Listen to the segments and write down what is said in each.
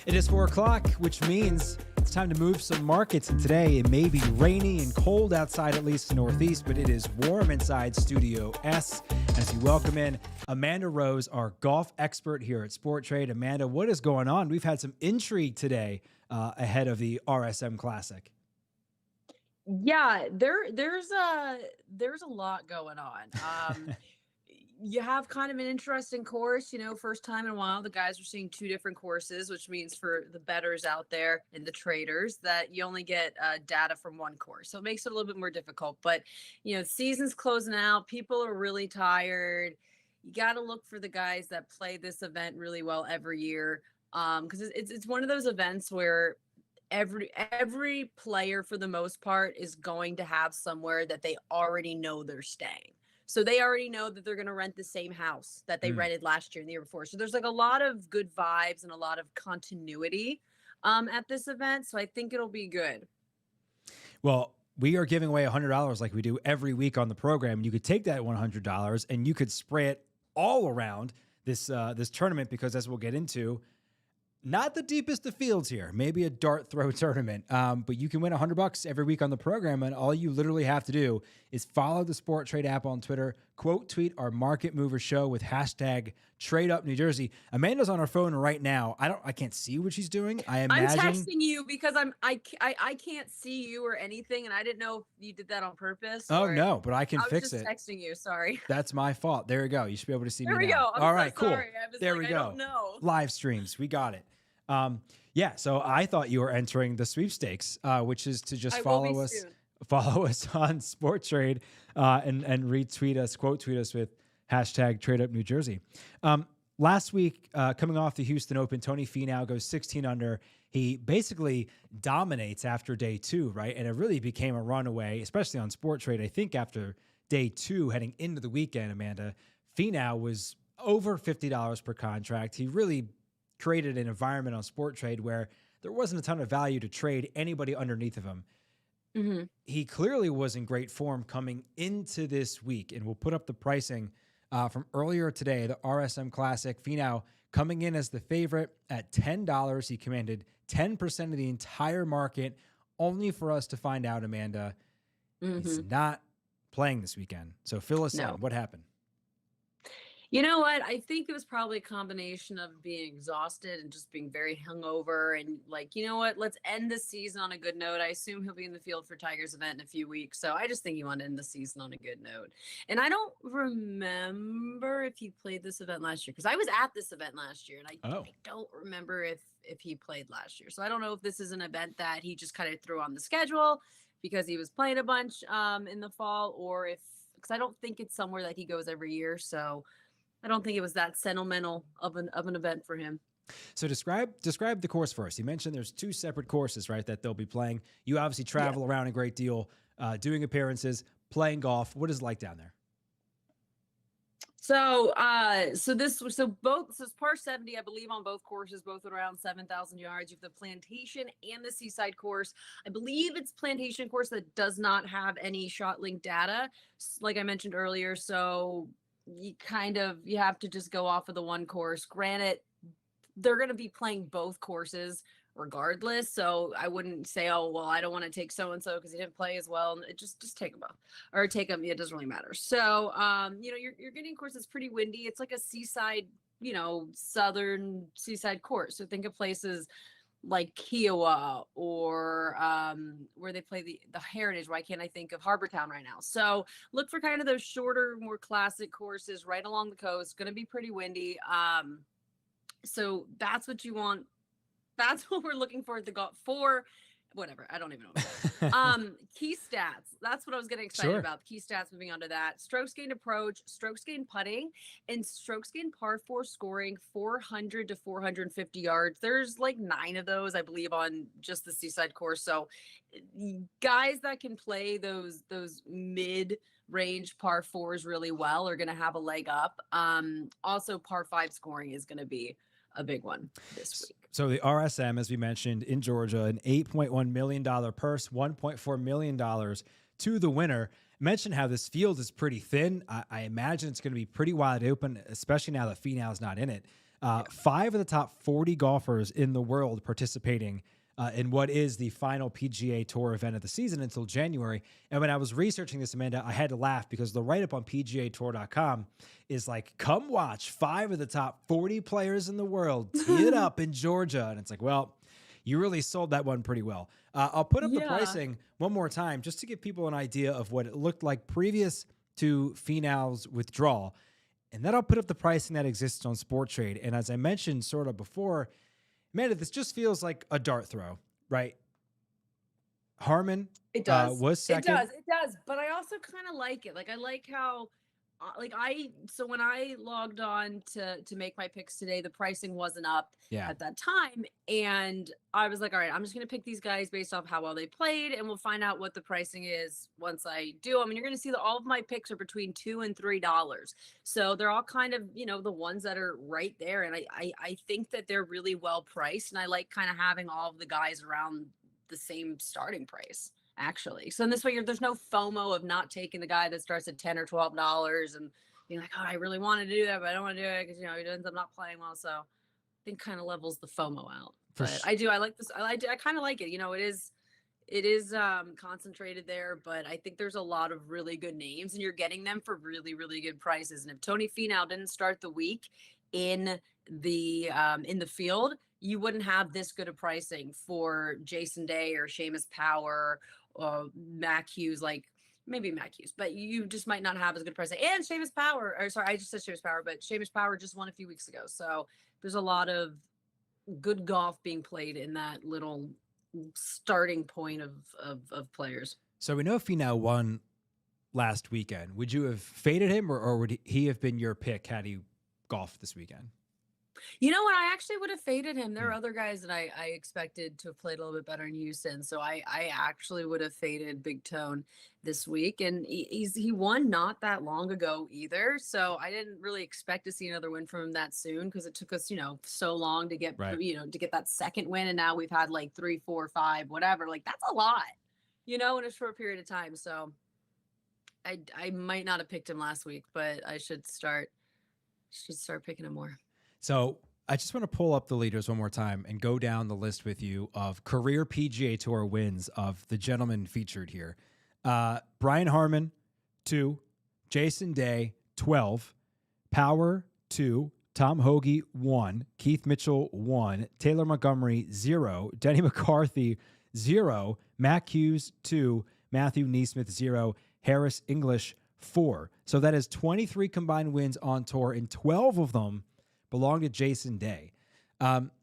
It is 4 o'clock, which means it's time to move some markets. And today it may be rainy and cold outside, at least in the Northeast, but it is warm inside Studio S. As you welcome in Amanda Rose, our golf expert here at Sport Trade. Amanda, what is going on? We've had some intrigue today ahead of the RSM Classic. Yeah, there's a lot going on. You have kind of an interesting course, first time in a while, the guys are seeing two different courses, which means for the bettors out there and the traders that you only get data from one course. So it makes it a little bit more difficult, but season's closing out. People are really tired. You got to look for the guys that play this event really well every year. Because it's one of those events where every player for the most part is going to have somewhere that they already know they're staying. So they already know that they're going to rent the same house that they rented last year and the year before. So there's like a lot of good vibes and a lot of continuity at this event. So I think it'll be good. Well, we are giving away $100 like we do every week on the program. You could take that $100 and you could spray it all around this tournament, because as we'll get into, not the deepest of fields here, maybe a dart throw tournament, but you can win $100 every week on the program. And all you literally have to do is follow the Sport Trade app on Twitter, quote tweet our Market Mover Show with hashtag #TradeUpNewJersey. Amanda's on her phone right now. I can't see what she's doing. I'm texting you because I can't see you or anything, and I didn't know if you did that on purpose. Oh no, but I can fix it. I was just texting you. Sorry. That's my fault. There you go. You should be able to see me now. There we go. All right, cool. Sorry. There we go. I don't know. Live streams. We got it. Yeah, so I thought you were entering the sweepstakes, which is to just follow us on Sport Trade and retweet us, quote tweet us with hashtag #TradeUpNewJersey. Last week, coming off the Houston Open, Tony Finau goes 16 under. He basically dominates after day two, right? And it really became a runaway, especially on Sport Trade. I think after day two, heading into the weekend, Amanda, Finau was over $50 per contract. He really created an environment on Sport Trade where there wasn't a ton of value to trade anybody underneath of him. Mm-hmm. He clearly was in great form coming into this week, and we'll put up the pricing from earlier today, the RSM Classic. Finau coming in as the favorite at $10. He commanded 10% of the entire market, only for us to find out, Amanda, he's not playing this weekend. So fill us in. What happened? You know what? I think it was probably a combination of being exhausted and just being very hungover and like, you know what? Let's end the season on a good note. I assume he'll be in the field for Tiger's event in a few weeks. So I just think he wanted to end the season on a good note. And I don't remember if he played this event last year, because I was at this event last year and I don't remember if he played last year. So I don't know if this is an event that he just kind of threw on the schedule because he was playing a bunch in the fall, or because I don't think it's somewhere that he goes every year. So I don't think it was that sentimental of an event for him. So describe the course first. You mentioned there's two separate courses, right, that they'll be playing. You obviously travel around a great deal, doing appearances, playing golf. What is it like down there? So it's par 70, I believe, on both courses, both at around 7,000 yards. You have the Plantation and the Seaside course. I believe it's Plantation course that does not have any shot link data, like I mentioned earlier. So you have to just go off of the one course. Granted, they're going to be playing both courses regardless. So I wouldn't say, oh, well, I don't want to take so-and-so because he didn't play as well. Just take them both, or take them. It doesn't really matter. So, you're getting courses pretty windy. It's like a seaside, southern seaside course. So think of places like Kiowa or where they play the Heritage. Why can't I think of Harbor Town right now? So look for kind of those shorter, more classic courses right along the coast. Going to be pretty windy. So that's what you want. That's what we're looking for at the golf for. Whatever. I don't even know. Key stats. That's what I was getting excited about. Key stats, moving on to that. Strokes gained approach, strokes gained putting, and strokes gained par 4 scoring 400 to 450 yards. There's like 9 of those, I believe, on just the Seaside course. So guys that can play those mid-range par 4s really well are going to have a leg up. Also, par 5 scoring is going to be a big one this week. So the RSM, as we mentioned, in Georgia, an $8.1 million purse, $1.4 million to the winner. Mentioned how this field is pretty thin. I imagine it's going to be pretty wide open, especially now that Finau's not in it. 5 of the top 40 golfers in the world participating in what is the final PGA Tour event of the season until January. And when I was researching this, Amanda, I had to laugh because the write-up on PGAtour.com is like, come watch 5 of the top 40 players in the world tee it up in Georgia. And it's like, well, you really sold that one pretty well. I'll put up the pricing one more time just to give people an idea of what it looked like previous to Finau's withdrawal. And then I'll put up the pricing that exists on SportTrade. And as I mentioned sort of before, man, this just feels like a dart throw, right? Harman was second. It does. But I also kind of like it. Like, I like how, so when I logged on to make my picks today, the pricing wasn't up at that time. And I was like, all right, I'm just going to pick these guys based off how well they played. And we'll find out what the pricing is once I do. I mean, you're going to see that all of my picks are between $2 and $3. So they're all kind of, the ones that are right there. And I think that they're really well priced. And I like kind of having all of the guys around the same starting price, actually. So in this way, there's no FOMO of not taking the guy that starts at $10 or $12 and being like, oh, I really wanted to do that, but I don't want to do it because, he ends up not playing well. So I think kind of levels the FOMO out. But I like this. I kind of like it. It is concentrated there, but I think there's a lot of really good names and you're getting them for really, really good prices. And if Tony Finau didn't start the week in the field, you wouldn't have this good of pricing for Jason Day or Seamus Power or Mac Hughes, like maybe Mac Hughes, but you just might not have as good pricing. And Seamus Power, or sorry, I just said Seamus Power, but Seamus Power just won a few weeks ago. So there's a lot of good golf being played in that little starting point of players. So we know Finau won last weekend. Would you have faded him or would he have been your pick had he golfed this weekend? You know what? I actually would have faded him. There are other guys that I expected to have played a little bit better in Houston. So I actually would have faded Big Tone this week. And he won not that long ago either. So I didn't really expect to see another win from him that soon because it took us, so long to get, to get that second win. And now we've had like 3, 4, 5, whatever. Like that's a lot, in a short period of time. So I might not have picked him last week, but I should start picking him more. So I just want to pull up the leaders one more time and go down the list with you of career PGA Tour wins of the gentlemen featured here. Brian Harman, 2. Jason Day, 12. Power, 2. Tom Hoge, 1. Keith Mitchell, 1. Taylor Montgomery, 0. Denny McCarthy, 0. Mac Hughes, 2. Matthew Neesmith, 0. Harris English, 4. So that is 23 combined wins on tour, and 12 of them belong to Jason Day.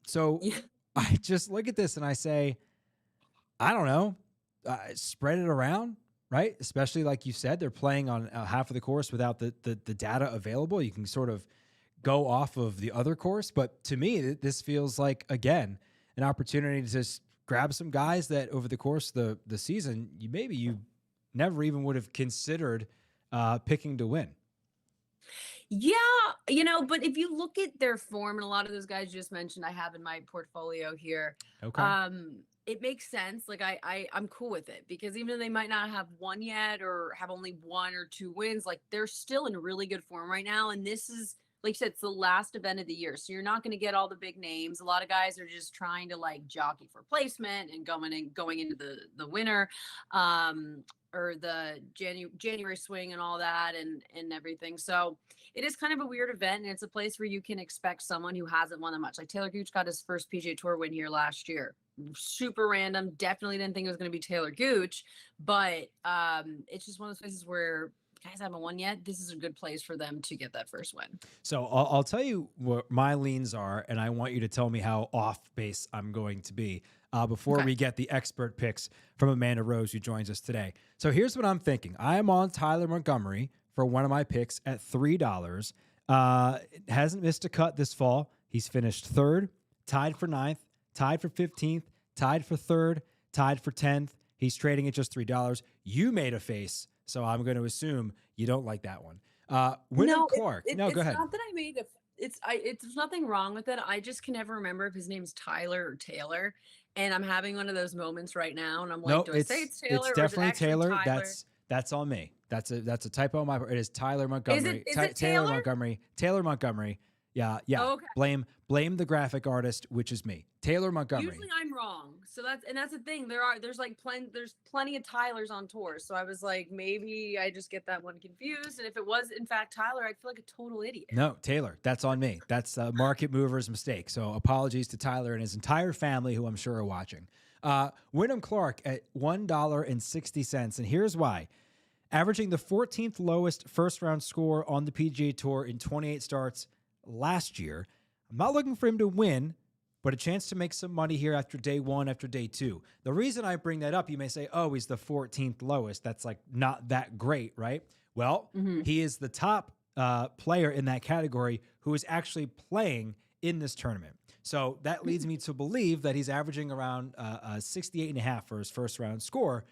So I just look at this and I say, I don't know, spread it around, right? Especially like you said, they're playing on half of the course without the data available. You can sort of go off of the other course. But to me, this feels like, again, an opportunity to just grab some guys that over the course of the season, you never even would have considered picking to win. Yeah, but if you look at their form, and a lot of those guys you just mentioned, I have in my portfolio here. Okay. It makes sense. Like I'm cool with it because even though they might not have won yet or have only 1 or 2 wins, like they're still in really good form right now. And this is, like you said, it's the last event of the year. So you're not going to get all the big names. A lot of guys are just trying to like jockey for placement and going into the winter. Or the January swing and all that and everything. So it is kind of a weird event, and it's a place where you can expect someone who hasn't won that much. Like Taylor Gooch got his first PGA Tour win here last year. Super random. Definitely didn't think it was going to be Taylor Gooch, but it's just one of those places where guys haven't won yet. This is a good place for them to get that first win. So I'll tell you what my leans are, and I want you to tell me how off base I'm going to be before we get the expert picks from Amanda Rose, who joins us today. So here's what I'm thinking. I am on Tyler Montgomery for one of my picks at $3. Hasn't missed a cut this fall. He's finished 3rd, tied for 9th, tied for 15th, tied for 3rd, tied for 10th. He's trading at just $3. You made a face, so I'm going to assume you don't like that one. Wyndham Clark. No, go ahead. It's not that I made it's nothing wrong with it. I just can never remember if his name's Tyler or Taylor. And I'm having one of those moments right now, and I'm like, do I say it's Taylor? It's definitely Taylor. Tyler? That's on me. That's a typo on my part. It is Tyler Montgomery. Is it Taylor Taylor? Montgomery. Taylor Montgomery. Yeah, yeah. Oh, okay. Blame the graphic artist, which is me, Taylor Montgomery. Usually I'm wrong. So that's the thing. There's like plenty of Tylers on tour. So I was like, maybe I just get that one confused. And if it was in fact Tyler, I'd feel like a total idiot. No, Taylor, that's on me. That's a market mover's mistake. So apologies to Tyler and his entire family, who I'm sure are watching. Wyndham Clark at $1.60, and here's why. Averaging the 14th lowest first round score on the PGA Tour in 28 starts last year. I'm not looking for him to win, but a chance to make some money here after day one, after day two. The reason I bring that up, you may say, oh, he's the 14th lowest. That's like not that great, right? Well, he is the top player in that category who is actually playing in this tournament. So that leads me to believe that he's averaging around 68.5 for his first round score.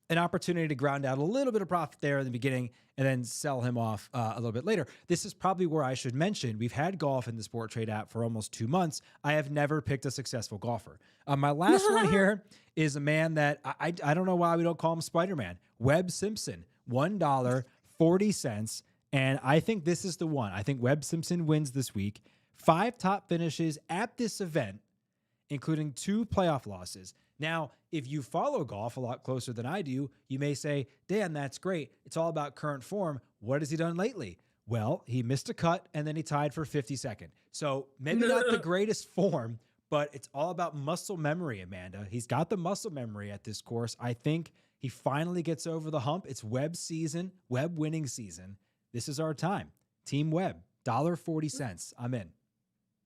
An opportunity to ground out a little bit of profit there in the beginning and then sell him off a little bit later. This is probably where I should mention we've had golf in the Sport Trade app for almost 2 months. I have never picked a successful golfer. My last one here is a man that I don't know why we don't call him Spider-Man. Webb Simpson, $1.40. And I think this is the one. I think Webb Simpson wins this week. 5 top finishes at this event, including 2 playoff losses. Now, if you follow golf a lot closer than I do, you may say, Dan, that's great. It's all about current form. What has he done lately? Well, he missed a cut and then he tied for 52nd. So maybe not the greatest form, but it's all about muscle memory, Amanda. He's got the muscle memory at this course. I think he finally gets over the hump. It's Webb season, Webb winning season. This is our time. Team Webb, $1.40. I'm in.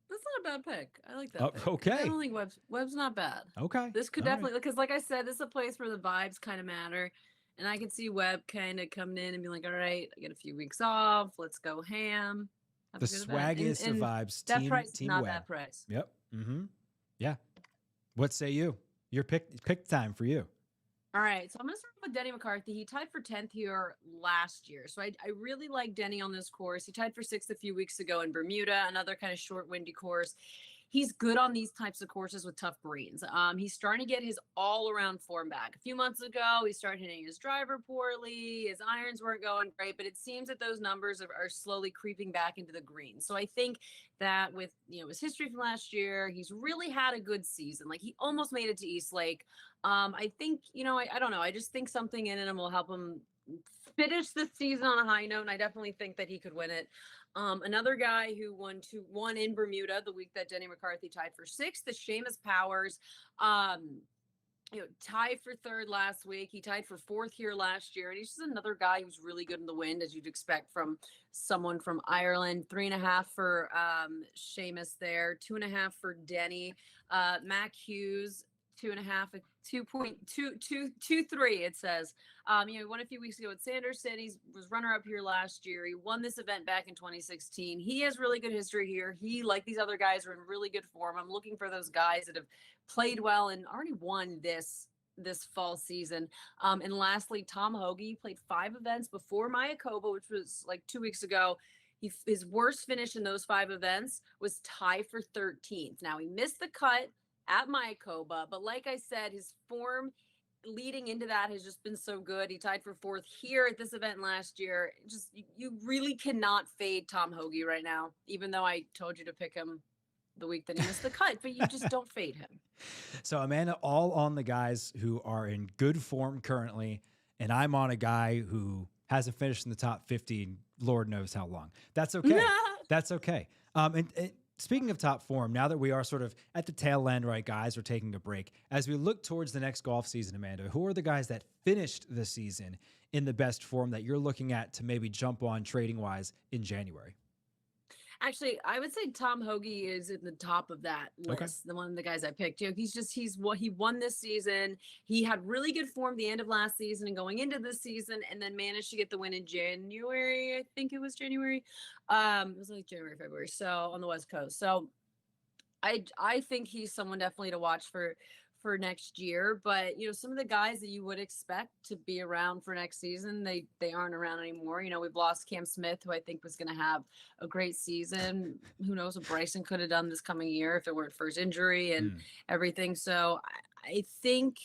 That's not a bad pick. I like that. Pick. Okay. I don't think Webb's not bad. Okay. This could definitely, because like I said, this is a place where the vibes kind of matter. And I can see Webb kind of coming in and be like, all right, I get a few weeks off. Let's go ham. The swaggiest of vibes. That price team is not Webb. that price. Yep. Mm-hmm. Yeah. What say you? Your pick time for you. All right, so I'm going to start with Denny McCarthy. He tied for 10th here last year. So I really like Denny on this course. He tied for 6th a few weeks ago in Bermuda, another kind of short, windy course. He's good on these types of courses with tough greens. He's starting to get his all-around form back. A few months ago, he started hitting his driver poorly. His irons weren't going great, but it seems that those numbers are slowly creeping back into the green. So I think that with his history from last year, he's really had a good season. Like he almost made it to East Lake. I think I don't know. I just think something in him will help him finish the season on a high note, and I definitely think that he could win it. Another guy who won in Bermuda the week that Denny McCarthy tied for 6th, the Seamus Powers. Tied for 3rd last week. He tied for 4th here last year, and he's just another guy who's really good in the wind, as you'd expect from someone from Ireland. 3.5 for Seamus there, 2.5 for Denny. Mac Hughes, 2.5, 2.223. It says, he won a few weeks ago at Sanderson. He was runner-up here last year. He won this event back in 2016. He has really good history here. He, like these other guys, are in really good form. I'm looking for those guys that have played well and already won this fall season. And lastly, Tom Hoge played 5 events before Mayakoba, which was like 2 weeks ago. His worst finish in those 5 events was tie for 13th. Now, he missed the cut at Mayakoba, but like I said, his form leading into that has just been so good. He tied for 4th here at this event last year. Just you really cannot fade Tom Hoge right now, even though I told you to pick him the week that he missed the cut, but you just don't fade him. So Amanda, all on the guys who are in good form currently, and I'm on a guy who hasn't finished in the top 50 in Lord knows how long. That's okay. That's okay. And speaking of top form, now that we are sort of at the tail end, right, guys are taking a break. As we look towards the next golf season, Amanda, who are the guys that finished the season in the best form that you're looking at to maybe jump on trading-wise in January? Actually, I would say Tom Hoge is in the top of that list. Okay. The one of the guys I picked. He won this season. He had really good form the end of last season and going into this season, and then managed to get the win in January. I think it was January. It was like January, February. So on the West Coast. So I think he's someone definitely to watch for next year. But some of the guys that you would expect to be around for next season, they aren't around anymore. We've lost Cam Smith, who I think was going to have a great season. Who knows what Bryson could have done this coming year if it weren't for his injury and everything. So I think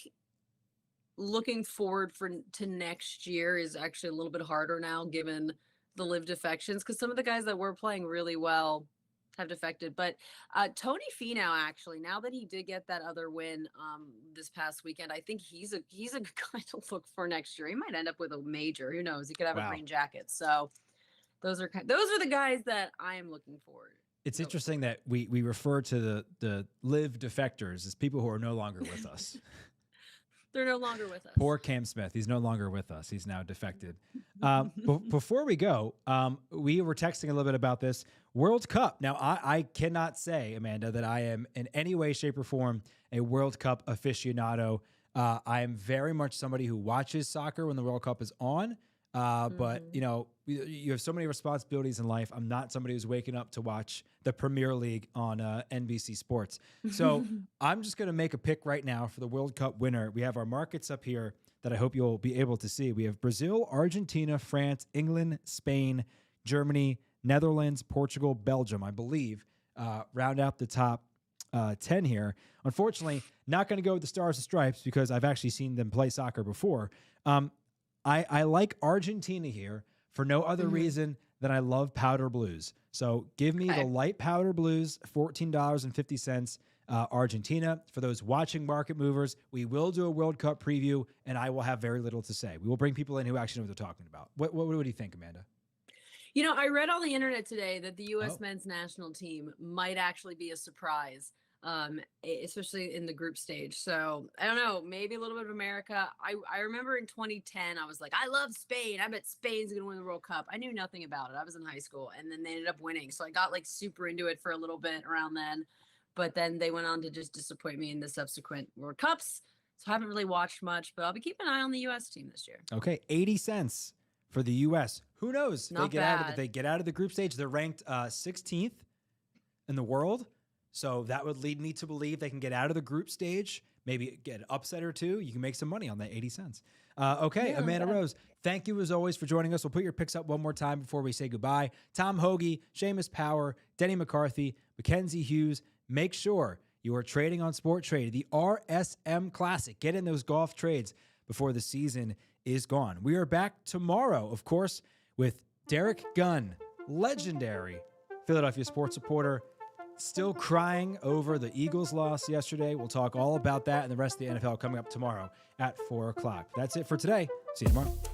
looking forward to next year is actually a little bit harder now, given the live defections, because some of the guys that were playing really well have defected. But Tony Finau, actually, now that he did get that other win this past weekend, I think he's a good guy to look for next year. He might end up with a major. Who knows? He could have a green jacket. So those are the guys that I am looking forward. It's interesting that we refer to the live defectors as people who are no longer with us. They're no longer with us. Poor Cam Smith. He's no longer with us. He's now defected. Before we go, we were texting a little bit about this World Cup. Now, I cannot say, Amanda, that I am in any way, shape, or form a World Cup aficionado. I am very much somebody who watches soccer when the World Cup is on. But, you know, you have so many responsibilities in life. I'm not somebody who's waking up to watch the Premier League on NBC Sports. So I'm just going to make a pick right now for the World Cup winner. We have our markets up here that I hope you'll be able to see. We have Brazil, Argentina, France, England, Spain, Germany, Netherlands, Portugal, Belgium, I believe, round out the top 10 here. Unfortunately, not going to go with the Stars and Stripes because I've actually seen them play soccer before. I like Argentina here for no other reason than I love powder blues. So give me the light powder blues, $14.50, Argentina. For those watching Market Movers, we will do a World Cup preview, and I will have very little to say. We will bring people in who actually know what they're talking about. What do you think, Amanda? You know, I read on the internet today that the U.S. men's national team might actually be a surprise. Especially in the group stage. So I don't know, maybe a little bit of America. I remember in 2010, I was like, I love Spain. I bet Spain's going to win the World Cup. I knew nothing about it. I was in high school, and then they ended up winning. So I got like super into it for a little bit around then, but then they went on to just disappoint me in the subsequent World Cups. So I haven't really watched much, but I'll be keeping an eye on the U.S. team this year. Okay. 80 cents for the U.S. Who knows? Not bad. If they get out of the group stage, they're ranked 16th in the world. So that would lead me to believe they can get out of the group stage, maybe get an upset or two. You can make some money on that 80 cents. Okay, yeah, Amanda Rose, thank you as always for joining us. We'll put your picks up one more time before we say goodbye. Tom Hoagie, Seamus Power, Denny McCarthy, Mackenzie Hughes. Make sure you are trading on Sport Trade, the RSM Classic. Get in those golf trades before the season is gone. We are back tomorrow, of course, with Derek Gunn, legendary Philadelphia sports reporter, still crying over the Eagles' loss yesterday. We'll talk all about that and the rest of the NFL coming up tomorrow at 4 o'clock. That's it for today. See you tomorrow.